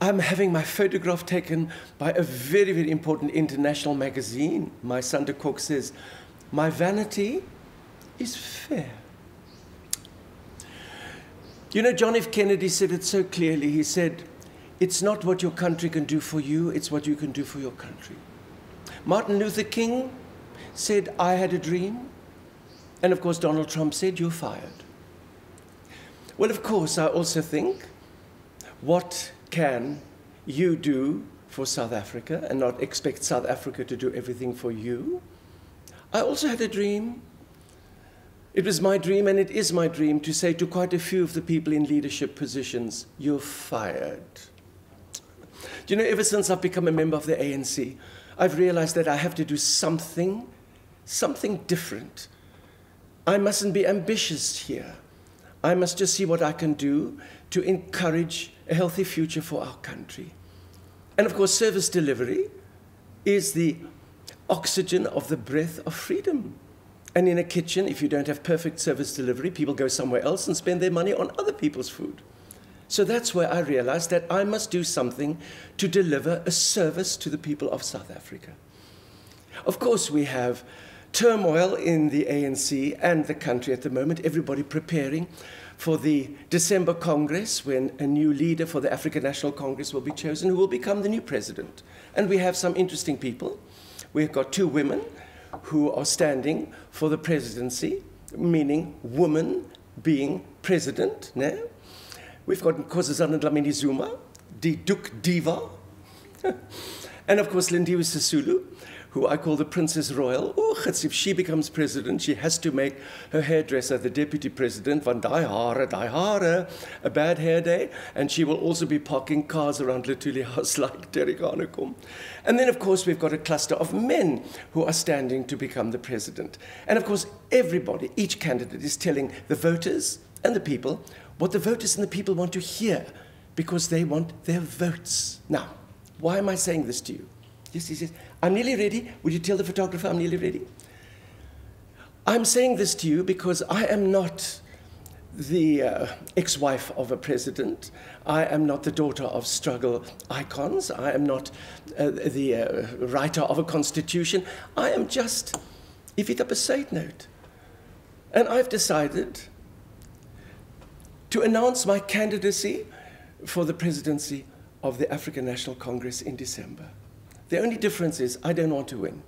I'm having my photograph taken by a very, very important international magazine. My son de Kock says, my vanity is fair. You know, John F. Kennedy said it so clearly. He said, it's not what your country can do for you, it's what you can do for your country. Martin Luther King said, I had a dream. And of course, Donald Trump said, you're fired. Well, of course, I also think, what can you do for South Africa and not expect South Africa to do everything for you? I also had a dream. It was my dream, and it is my dream, to say to quite a few of the people in leadership positions, you're fired. Do you know, ever since I've become a member of the ANC, I've realized that I have to do something different. I mustn't be ambitious here. I must just see what I can do to encourage a healthy future for our country. And of course, service delivery is the oxygen of the breath of freedom. And in a kitchen, if you don't have perfect service delivery, people go somewhere else and spend their money on other people's food. So that's where I realized that I must do something to deliver a service to the people of South Africa. Of course, we have turmoil in the ANC and the country at the moment, everybody preparing for the December Congress, when a new leader for the African National Congress will be chosen, who will become the new president. And we have some interesting people. We've got two women who are standing for the presidency, meaning woman being president. No? We've got Nkosazana Dlamini Zuma, the Duke Diva, and of course Lindiwe Sisulu, who I call the Princess Royal. Oh, if she becomes president, she has to make her hairdresser the deputy president, van die hare, a bad hair day, and she will also be parking cars around Lutuli House like Derek Hanekom. And then, of course, we've got a cluster of men who are standing to become the president. And, of course, everybody, each candidate is telling the voters and the people what the voters and the people want to hear, because they want their votes. Now, why am I saying this to you? Yes, he says, I'm nearly ready. Would you tell the photographer I'm nearly ready? I'm saying this to you because I am not the ex-wife of a president. I am not the daughter of struggle icons. I am not the writer of a constitution. I am just Evita Bezuidenhout. And I've decided to announce my candidacy for the presidency of the African National Congress in December. The only difference is I don't want to win.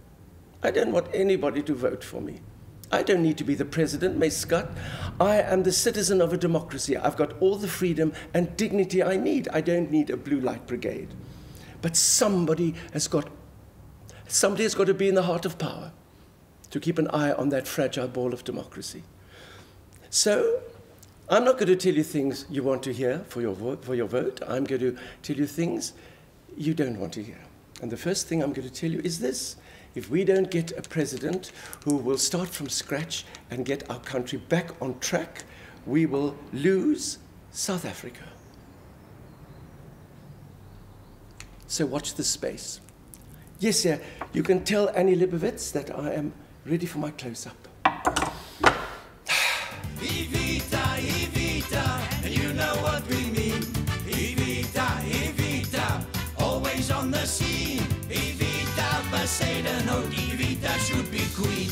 I don't want anybody to vote for me. I don't need to be the president, May Scott. I am the citizen of a democracy. I've got all the freedom and dignity I need. I don't need a blue light brigade. But somebody has got to be in the heart of power to keep an eye on that fragile ball of democracy. So I'm not going to tell you things you want to hear for your vote. I'm going to tell you things you don't want to hear. And the first thing I'm going to tell you is this. If we don't get a president who will start from scratch and get our country back on track, we will lose South Africa. So watch this space. Yes, yeah, you can tell Annie Leibovitz that I am ready for my close-up. Evita, Evita, and you know what we mean. Evita, Evita, always on the scene. Evita Bezuidenhout, Evita should be queen.